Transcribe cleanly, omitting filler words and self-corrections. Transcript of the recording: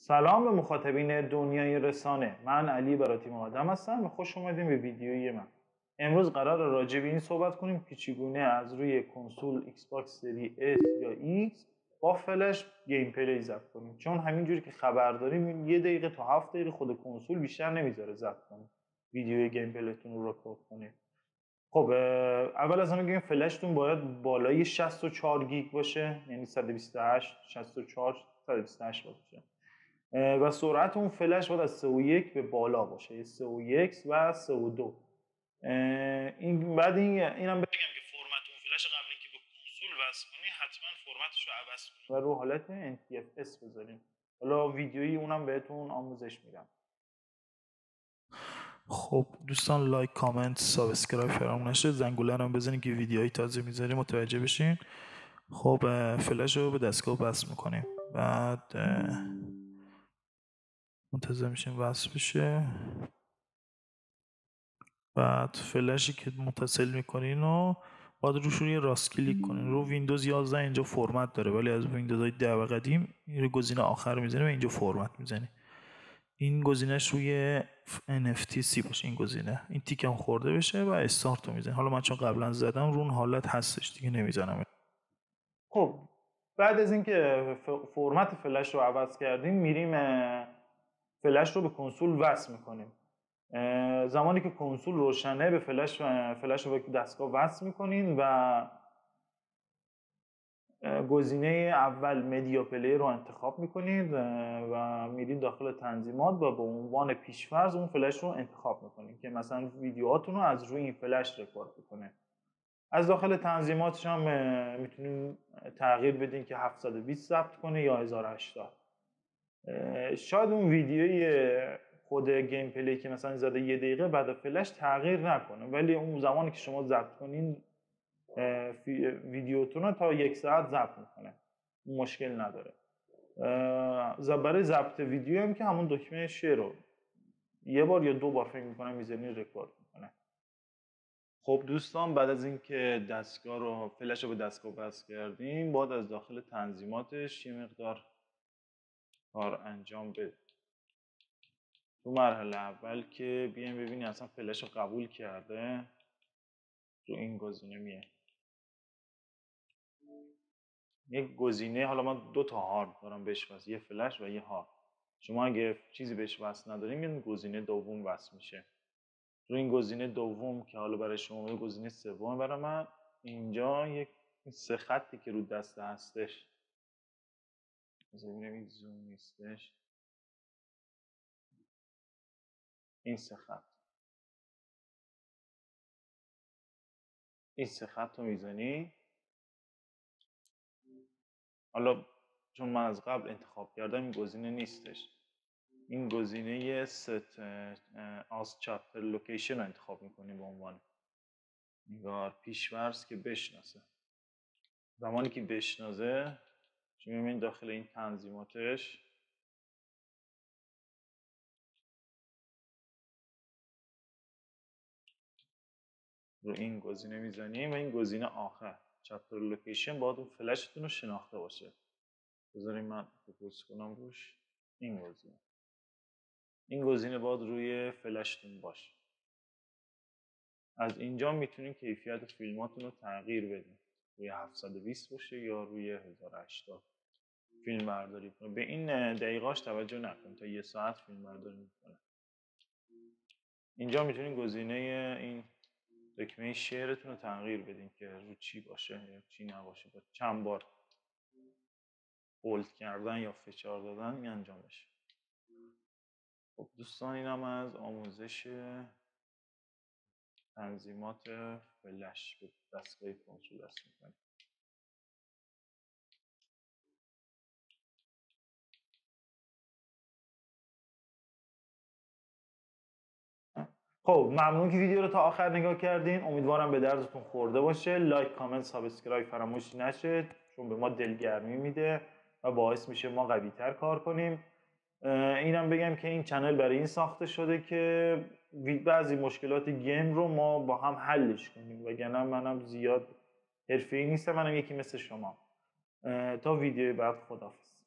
سلام به مخاطبین دنیای رسانه. من علی براتی مقدم هستم و خوش اومدیم به ویدیوی من. امروز قرار راجع به این صحبت کنیم که چگونه از روی کنسول ایکس باکس سری S یا X با فلش گیم پلی ضبط کنیم، چون همینجوری که خبر داریم 1 دقیقه تا 7 دقیقه خود کنسول بیشتر نمیذاره ضبط کنیم ویدیوی گیم پلیتون رو رکورد کنید. خب اول از همه بگیم فلشتون باید بالای 64 گیگ باشه، یعنی 128 64 128 باشه و سرعت اون فلش باید از 3.1 به بالا باشه، 3.1 و 3.2. این بعد اینم بگم که فرمت اون فلش قبل اینکه به کنسول وصل کنی حتما فرمتش رو عوض کنی و رو حالت NTFS بذاریم. حالا ویدیویی اونم بهتون آموزش میدم. خب دوستان، لایک، کامنت، سابسکرایب فراموش نشه. زنگوله رو هم بزنید که ویدیوهای تازه میذاریم متوجه بشین. خب فلش رو به دستگاه وصل میکنیم، بعد منتظر میشیم وصل بشه. بعد فلشی که متصل میکنین و باید روش روی راست کلیک کنین. رو ویندوز 11 اینجا فرمت داره، ولی از ویندوزهای 10 و قدیم این رو گزینه آخر میزنیم و اینجا فرمت میزنیم. این گزینهش روی NFTC باشه، این گزینه این تیکم خورده بشه و استارت رو میزنیم. حالا من چون قبلا زدم رو اون حالت هستش دیگه نمیزنم. خب بعد از اینکه فرمت فلش رو عوض کردیم میریم فلش رو به کنسول وصل میکنیم. زمانی که کنسول روشنه به فلش رو به دستگاه وصل میکنین و گزینه اول مدیا پلی رو انتخاب میکنید و میرید داخل تنظیمات و به عنوان پیشفرض اون فلش رو انتخاب میکنید که مثلا ویدیوهاتون رو از روی این فلش رکورد بکنه. از داخل تنظیماتش هم میتونید تغییر بدین که 720 ضبط کنه یا 1080. شاید اون ویدیوی خود گیم پلی که مثلا زده 1 دقیقه بعد فلش تغییر نکنه، ولی اون زمانی که شما ضبط کنین ویدیوتون رو تا 1 ساعت ضبط میکنه، مشکل نداره. برای ضبط ویدیو هم که همون دکمه شیر رو 1 بار یا 2 بار فکر میکنم میزنی رکورد میکنه. خب دوستان، بعد از اینکه دستگاه رو فلش رو به دستگاه وصل کردیم باید از داخل تنظیماتش یه مقدار کار انجام بده. تو مرحله اول که بیایم ببینیم اصلا فلش رو قبول کرده، تو این گزینه میه یک گزینه، حالا من 2 تا هارد دارم بهش وصل، یه فلش و یه هارد. شما اگه چیزی بهش وصل نداریم این گزینه دوم وصل میشه. تو این گزینه دوم که حالا برای شما گزینه سوم برای من، اینجا یک 3 خطی که رو دسته هستش، ببینیم این زوم نیستش، این 3 خط، این 3 خط رو میزنی. حالا چون من از قبل انتخاب کردم این گزینه نیستش، این گزینه ست از چپتر لوکیشن رو انتخاب میکنیم به عنوان نگار پیش‌فرض که بشناسه. زمانی که بشناسه شما میبینید داخل این تنظیماتش رو این گزینه میزنیم و این گزینه آخر چپتر لوکیشن باید اون فلشتون رو شناخته باشه. بذاریم من فوکوس کنم روش. این گزینه باید روی فلشتون باشه. از اینجا میتونید کیفیت فیلماتون رو تغییر بدین، روی 720 باشه یا روی 1080 فیلم برداری کنه. به این دقیقاش توجه نکن، تا 1 ساعت فیلم برداری میکنه. اینجا میتونید گزینه این دکمه شیرتون رو تغییر بدین که رو چی باشه یا چی نباشه، با چند بار هولد کردن یا فشار دادن این انجام بشه. خب دوستان، اینم از آموزش تنظیمات فلش به دستگاه کنسول است میکنیم. خب ممنون که ویدیو رو تا آخر نگاه کردین. امیدوارم به دردتون خورده باشه. لایک، کامنت، سابسکرایب فراموش نشه، چون به ما دلگرمی میده و باعث میشه ما قوی تر کار کنیم. اینم بگم که این چنل برای این ساخته شده که بعضی مشکلات گیم رو ما با هم حلش کنیم، وگرنه منم زیاد حرفه‌ای نیستم، منم یکی مثل شما. تا ویدیو بعد، خداحافظ.